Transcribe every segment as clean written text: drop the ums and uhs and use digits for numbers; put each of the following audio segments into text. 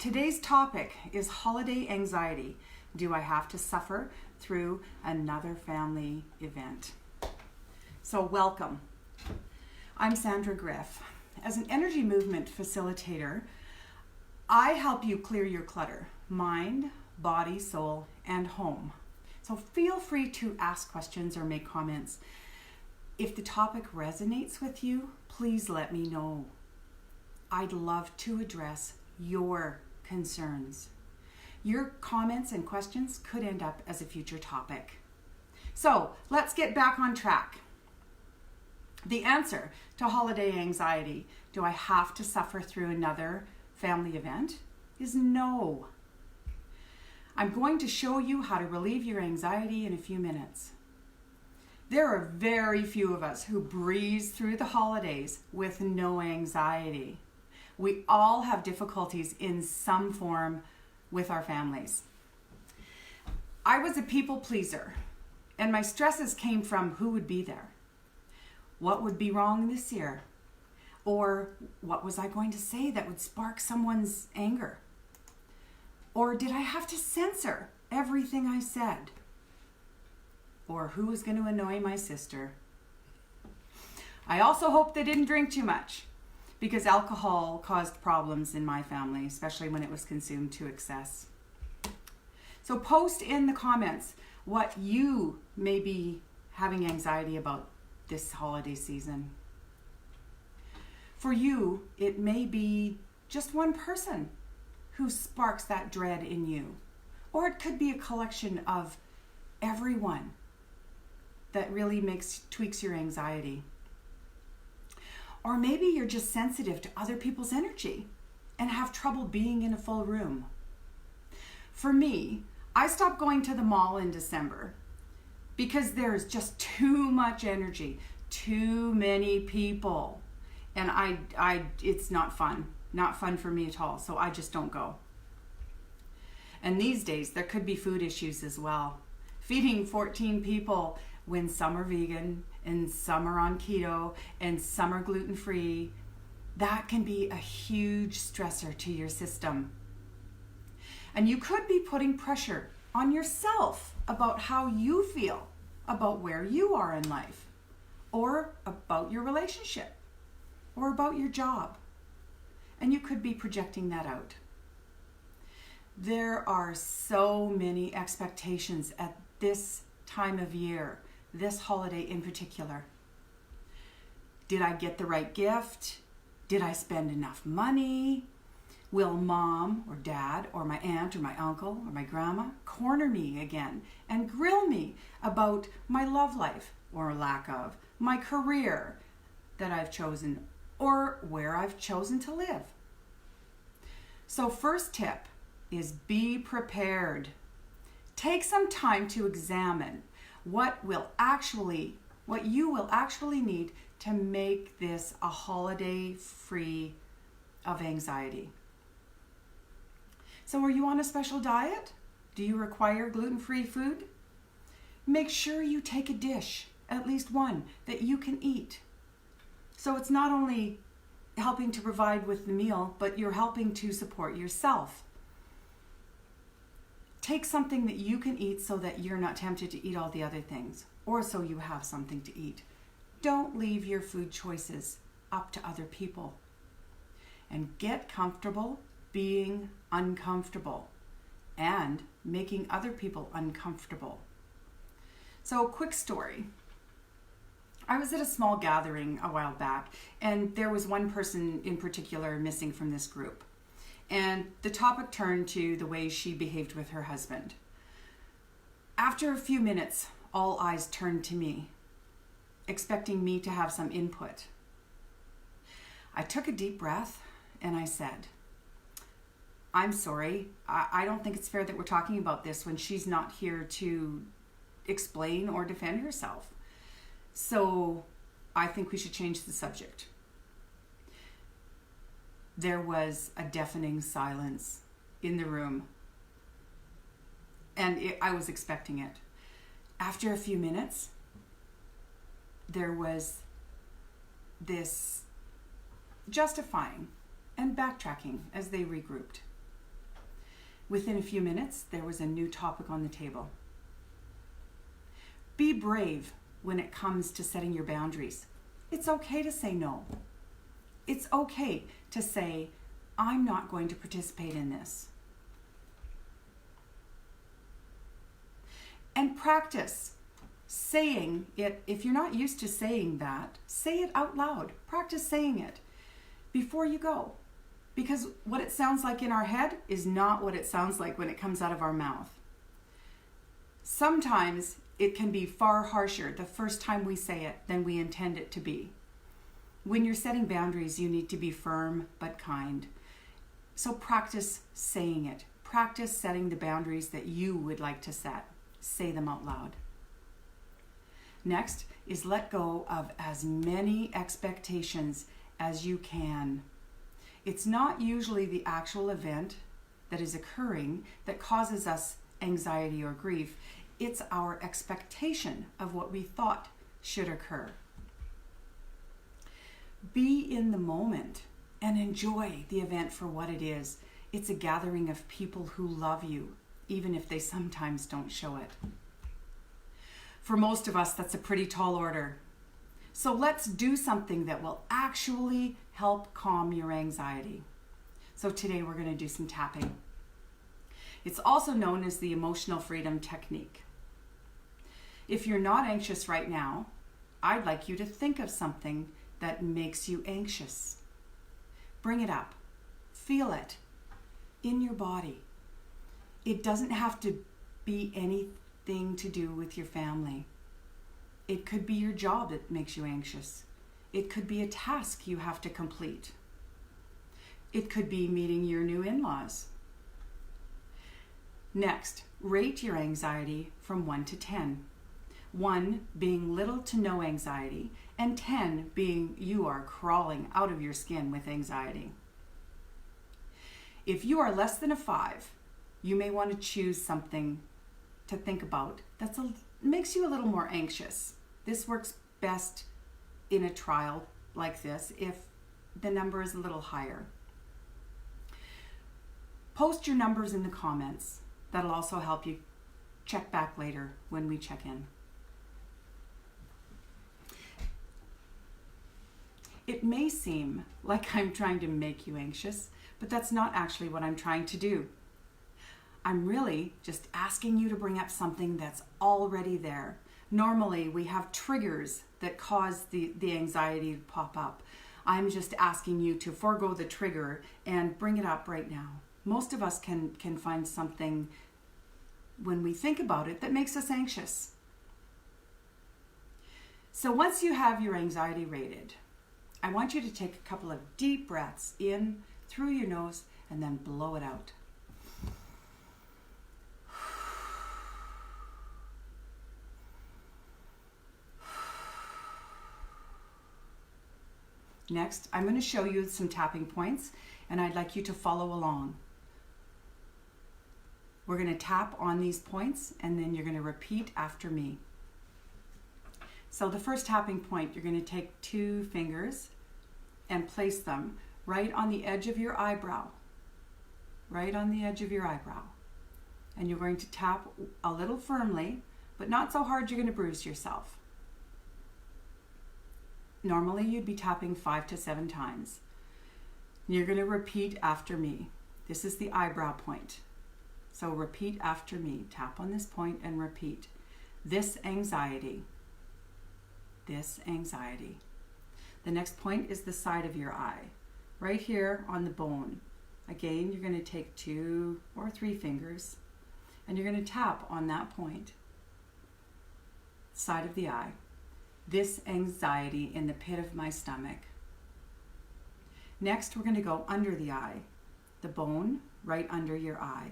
Today's topic is holiday anxiety. Do I have to suffer through another family event? So welcome. I'm Sandra Griff. As an energy movement facilitator, I help you clear your clutter, mind, body, soul, and home. So feel free to ask questions or make comments. If the topic resonates with you, please let me know. I'd love to address your concerns. Your comments and questions could end up as a future topic. So let's get back on track. The answer to holiday anxiety, do I have to suffer through another family event, is no. I'm going to show you how to relieve your anxiety in a few minutes. There are very few of us who breeze through the holidays with no anxiety. We all have difficulties in some form with our families. I was a people pleaser, and my stresses came from who would be there. What would be wrong this year? Or what was I going to say that would spark someone's anger? Or did I have to censor everything I said? Or who was going to annoy my sister? I also hope they didn't drink too much, because alcohol caused problems in my family, especially when it was consumed to excess. So post in the comments what you may be having anxiety about this holiday season. For you, it may be just one person who sparks that dread in you. Or it could be a collection of everyone that really tweaks your anxiety. Or maybe you're just sensitive to other people's energy and have trouble being in a full room. For me, I stopped going to the mall in December because there's just too much energy, too many people. And it's not fun for me at all. So I just don't go. And these days there could be food issues as well. Feeding 14 people when some are vegan and some are on keto and some are gluten-free, that can be a huge stressor to your system. And you could be putting pressure on yourself about how you feel about where you are in life, or about your relationship, or about your job. And you could be projecting that out. There are so many expectations at this time of year, this holiday in particular. Did I get the right gift? Did I spend enough money? Will mom or dad or my aunt or my uncle or my grandma corner me again and grill me about my love life or lack of, my career that I've chosen, or where I've chosen to live? So first tip is be prepared. Take some time to examine what you will actually need to make this a holiday free of anxiety. So are you on a special diet? Do you require gluten-free food? Make sure you take a dish, at least one, that you can eat. So it's not only helping to provide with the meal, but you're helping to support yourself. Take something that you can eat so that you're not tempted to eat all the other things, or so you have something to eat. Don't leave your food choices up to other people. And get comfortable being uncomfortable and making other people uncomfortable. So, quick story. I was at a small gathering a while back, and there was one person in particular missing from this group. And the topic turned to the way she behaved with her husband. After a few minutes, all eyes turned to me, expecting me to have some input. I took a deep breath and I said, I'm sorry, I don't think it's fair that we're talking about this when she's not here to explain or defend herself. So I think we should change the subject. There was a deafening silence in the room, and I was expecting it. After a few minutes, there was this justifying and backtracking as they regrouped. Within a few minutes, there was a new topic on the table. Be brave when it comes to setting your boundaries. It's okay to say no. It's okay to say, I'm not going to participate in this. And practice saying it. If you're not used to saying that, say it out loud. Practice saying it before you go. Because what it sounds like in our head is not what it sounds like when it comes out of our mouth. Sometimes it can be far harsher the first time we say it than we intend it to be. When you're setting boundaries, you need to be firm but kind. So practice saying it. Practice setting the boundaries that you would like to set. Say them out loud. Next is let go of as many expectations as you can. It's not usually the actual event that is occurring that causes us anxiety or grief. It's our expectation of what we thought should occur. Be in the moment and enjoy the event for what it is. It's a gathering of people who love you, even if they sometimes don't show it. For most of us, that's a pretty tall order. So let's do something that will actually help calm your anxiety. So today we're going to do some tapping. It's also known as the emotional freedom technique. If you're not anxious right now, I'd like you to think of something that makes you anxious. Bring it up. Feel it in your body. It doesn't have to be anything to do with your family. It could be your job that makes you anxious. It could be a task you have to complete. It could be meeting your new in-laws. Next, rate your anxiety from 1 to 10. 1 being little to no anxiety, and 10 being you are crawling out of your skin with anxiety. If you are less than a 5, you may want to choose something to think about that makes you a little more anxious. This works best in a trial like this if the number is a little higher. Post your numbers in the comments. That'll also help you check back later when we check in. It may seem like I'm trying to make you anxious, but that's not actually what I'm trying to do. I'm really just asking you to bring up something that's already there. Normally, we have triggers that cause the anxiety to pop up. I'm just asking you to forego the trigger and bring it up right now. Most of us can find something when we think about it that makes us anxious. So once you have your anxiety rated, I want you to take a couple of deep breaths in through your nose and then blow it out. Next, I'm going to show you some tapping points, and I'd like you to follow along. We're going to tap on these points, and then you're going to repeat after me. So the first tapping point, you're going to take 2 fingers and place them right on the edge of your eyebrow. Right on the edge of your eyebrow. And you're going to tap a little firmly, but not so hard you're going to bruise yourself. Normally you'd be tapping 5 to 7 times. You're going to repeat after me. This is the eyebrow point. So repeat after me. Tap on this point and repeat. This anxiety. This anxiety. The next point is the side of your eye. Right here on the bone. Again, you're going to take 2 or 3 fingers and you're going to tap on that point. Side of the eye. This anxiety in the pit of my stomach. Next, we're going to go under the eye, the bone right under your eye.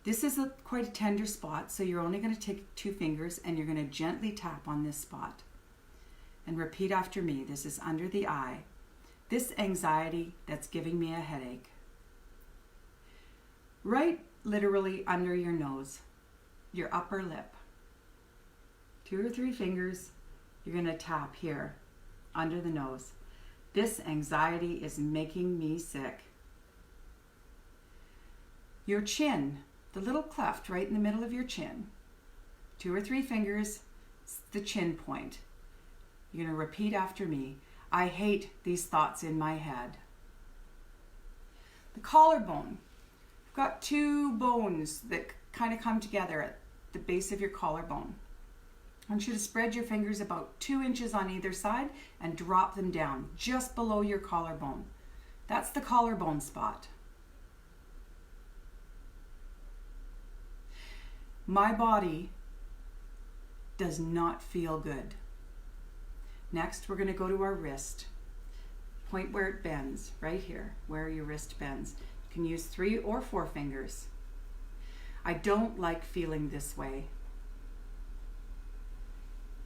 This is quite a tender spot, so you're only going to take 2 fingers and you're going to gently tap on this spot. And repeat after me. This is under the eye. This anxiety that's giving me a headache. Right literally under your nose, your upper lip. 2 or 3 fingers. You're going to tap here, under the nose. This anxiety is making me sick. your chin, the little cleft right in the middle of your chin. 2 or 3 fingers, the chin point. You're going to repeat after me. I hate these thoughts in my head. The collarbone. You've got 2 bones that kind of come together at the base of your collarbone. I want you to spread your fingers about 2 inches on either side and drop them down just below your collarbone. That's the collarbone spot. My body does not feel good. Next, we're going to go to our wrist. Point where it bends, right here, where your wrist bends. You can use 3 or 4 fingers. I don't like feeling this way.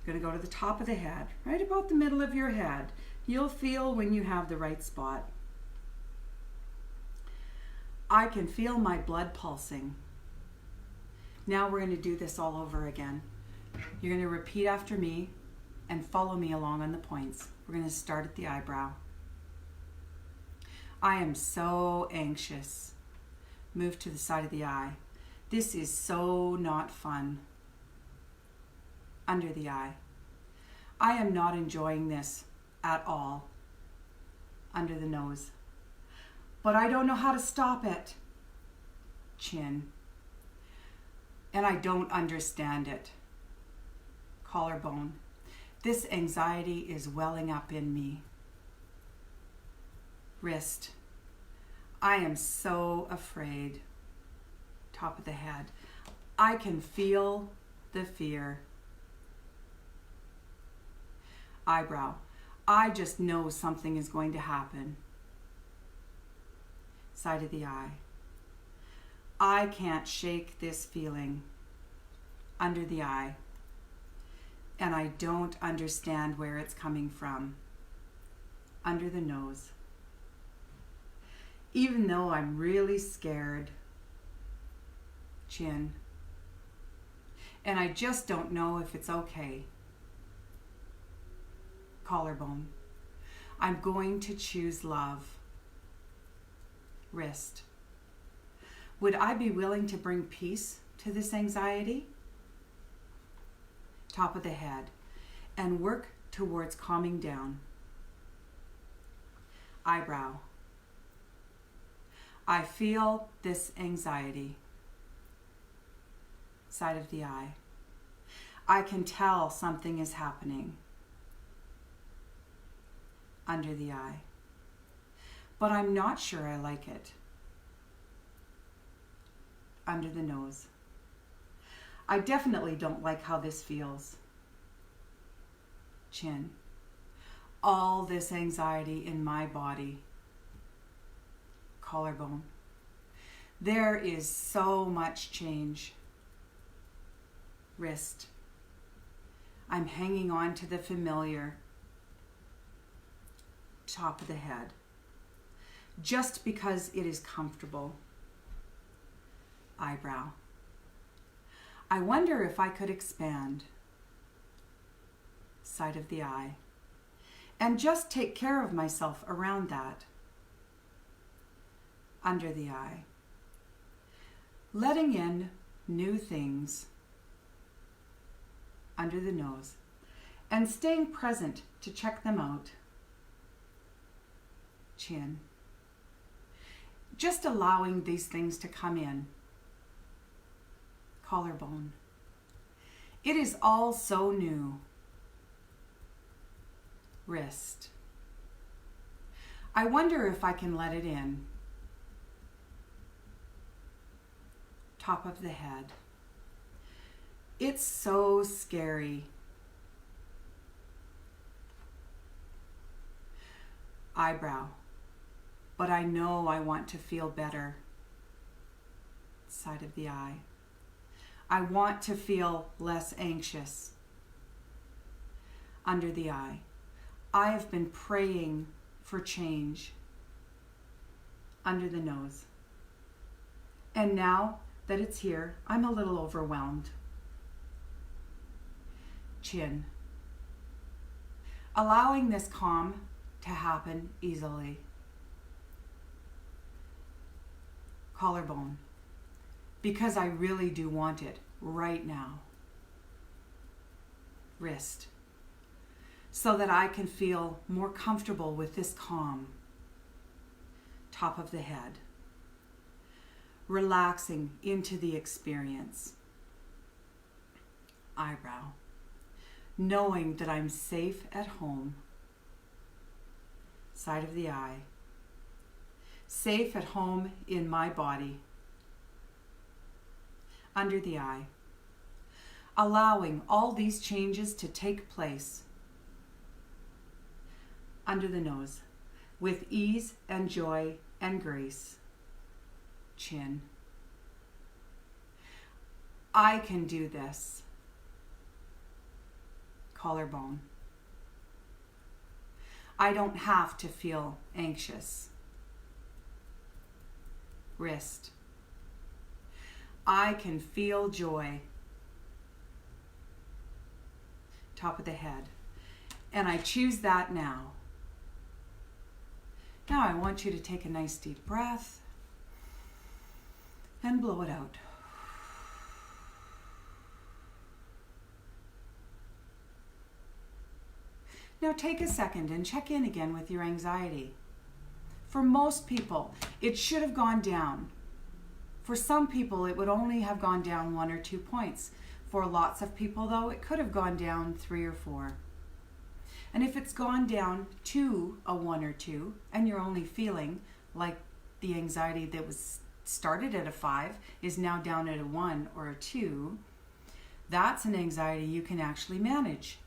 You're going to go to the top of the head, right about the middle of your head. You'll feel when you have the right spot. I can feel my blood pulsing. Now we're going to do this all over again. You're going to repeat after me and follow me along on the points. We're going to start at the eyebrow. I am so anxious. Move to the side of the eye. This is so not fun. Under the eye. I am not enjoying this at all. Under the nose. But I don't know how to stop it. Chin. And I don't understand it. Collarbone. This anxiety is welling up in me. Wrist. I am so afraid. Top of the head. I can feel the fear. Eyebrow. I just know something is going to happen. Side of the eye. I can't shake this feeling. Under the eye. And I don't understand where it's coming from. Under the nose. Even though I'm really scared. Chin. And I just don't know if it's okay. Collarbone. I'm going to choose love. Wrist. Would I be willing to bring peace to this anxiety? Top of the head. And work towards calming down. Eyebrow. I feel this anxiety. Side of the eye. I can tell something is happening. Under the eye. But I'm not sure I like it. Under the nose. I definitely don't like how this feels. Chin. All this anxiety in my body. Collarbone. There is so much change. Wrist. I'm hanging on to the familiar. Top of the head. Just because it is comfortable. Eyebrow. I wonder if I could expand. Side of the eye. And just take care of myself around that. Under the eye. Letting in new things. Under the nose. And staying present to check them out. Chin. Just allowing these things to come in. Collarbone. It is all so new. Wrist. I wonder if I can let it in. Top of the head. It's so scary. Eyebrow. But I know I want to feel better. Side of the eye. I want to feel less anxious. Under the eye. I have been praying for change. Under the nose. And now that it's here, I'm a little overwhelmed. Chin. Allowing this calm to happen easily. Collarbone. because I really do want it right now. Wrist. So that I can feel more comfortable with this calm. Top of the head. Relaxing into the experience. Eyebrow. Knowing that I'm safe at home. Side of the eye. Safe at home in my body. Under the eye. Allowing all these changes to take place. Under the nose. With ease and joy and grace. Chin. I can do this. Collarbone. I don't have to feel anxious. Wrist. I can feel joy. Top of the head. And I choose that now. Now I want you to take a nice deep breath and blow it out. Now take a second and check in again with your anxiety. For most people, it should have gone down. For some people, it would only have gone down 1 or 2 points. For lots of people, though, it could have gone down 3 or 4. And if it's gone down to a 1 or 2, and you're only feeling like the anxiety that was started at a 5 is now down at a 1 or a 2, that's an anxiety you can actually manage.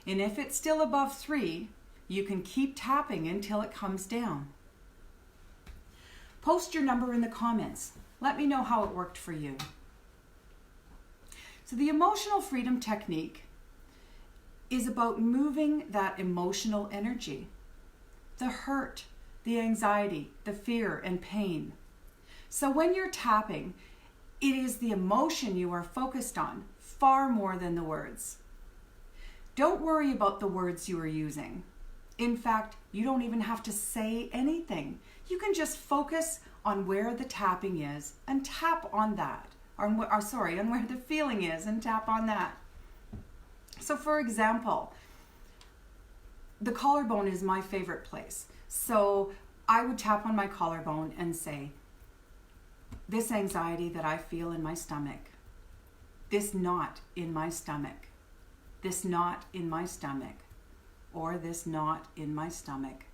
And if it's still above 3, you can keep tapping until it comes down. Post your number in the comments. Let me know how it worked for you. So the emotional freedom technique is about moving that emotional energy, the hurt, the anxiety, the fear and pain. So when you're tapping, it is the emotion you are focused on far more than the words. Don't worry about the words you are using. In fact, you don't even have to say anything. You can just focus on where the tapping is and tap on that. On where the feeling is and tap on that. So for example, the collarbone is my favorite place. So I would tap on my collarbone and say, this anxiety that I feel in my stomach, this knot in my stomach, this knot in my stomach, or this knot in my stomach,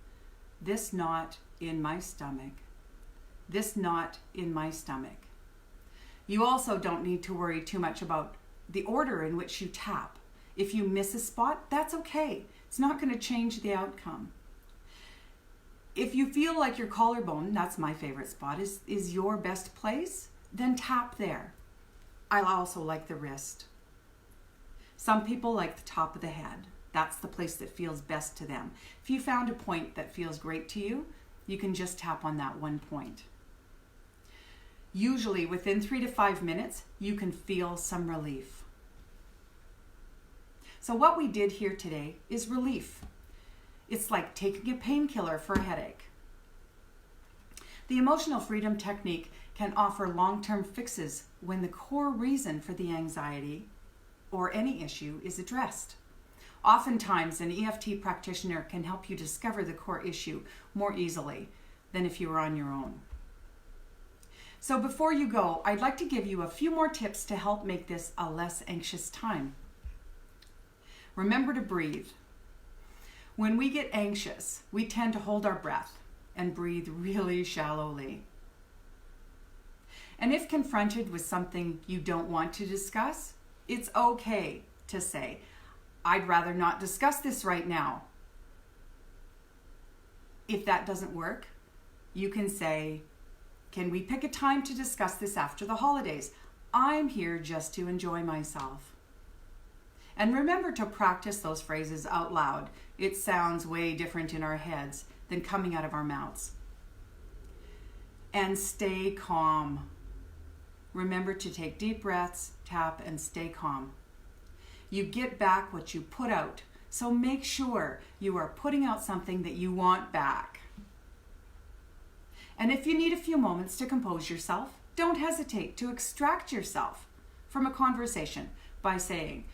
this knot in my stomach, this knot in my stomach. You also don't need to worry too much about the order in which you tap. If you miss a spot, that's okay. It's not going to change the outcome. If you feel like your collarbone, that's my favorite spot, is your best place, then tap there. I also like the wrist. Some people like the top of the head. That's the place that feels best to them. If you found a point that feels great to you, you can just tap on that one point. Usually within 3 to 5 minutes, you can feel some relief. So what we did here today is relief. It's like taking a painkiller for a headache. The emotional freedom technique can offer long-term fixes when the core reason for the anxiety or any issue is addressed. Oftentimes, an EFT practitioner can help you discover the core issue more easily than if you were on your own. So before you go, I'd like to give you a few more tips to help make this a less anxious time. Remember to breathe. When we get anxious, we tend to hold our breath and breathe really shallowly. And if confronted with something you don't want to discuss, it's okay to say, I'd rather not discuss this right now. If that doesn't work, you can say, can we pick a time to discuss this after the holidays? I'm here just to enjoy myself. And remember to practice those phrases out loud. It sounds way different in our heads than coming out of our mouths. And stay calm. Remember to take deep breaths, tap, and stay calm. You get back what you put out, so make sure you are putting out something that you want back. And if you need a few moments to compose yourself, don't hesitate to extract yourself from a conversation by saying,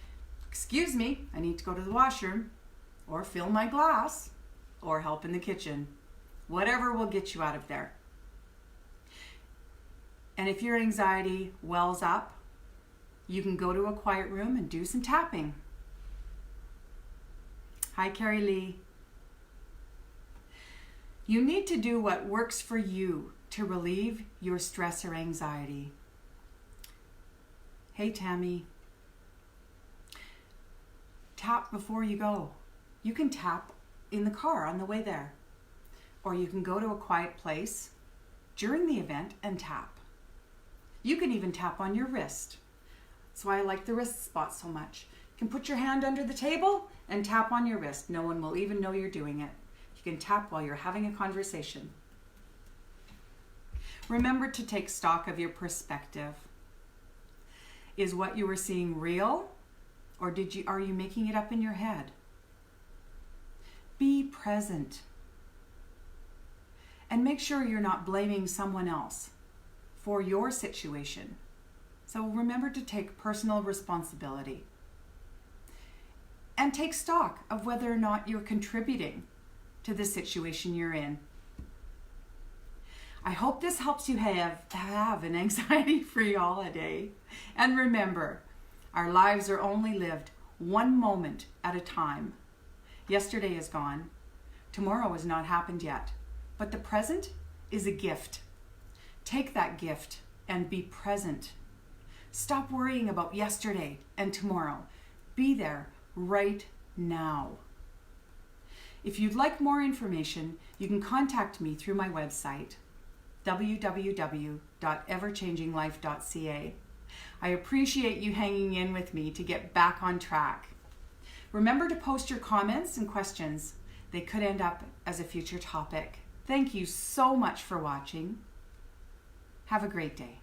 "Excuse me, I need to go to the washroom," or "fill my glass," or "help in the kitchen." Whatever will get you out of there. And if your anxiety wells up, you can go to a quiet room and do some tapping. Hi, Carrie Lee. You need to do what works for you to relieve your stress or anxiety. Hey, Tammy. Tap before you go. You can tap in the car on the way there. Or you can go to a quiet place during the event and tap. You can even tap on your wrist. That's why I like the wrist spot so much. You can put your hand under the table and tap on your wrist. No one will even know you're doing it. You can tap while you're having a conversation. Remember to take stock of your perspective. Is what you were seeing real, or are you making it up in your head? Be present. And make sure you're not blaming someone else for your situation. So remember to take personal responsibility. And take stock of whether or not you're contributing to the situation you're in. I hope this helps you have an anxiety-free holiday. And remember, our lives are only lived one moment at a time. Yesterday is gone. Tomorrow has not happened yet. But the present is a gift. Take that gift and be present. Stop worrying about yesterday and tomorrow. Be there right now. If you'd like more information, you can contact me through my website, www.everchanginglife.ca. I appreciate you hanging in with me to get back on track. Remember to post your comments and questions. They could end up as a future topic. Thank you so much for watching. Have a great day.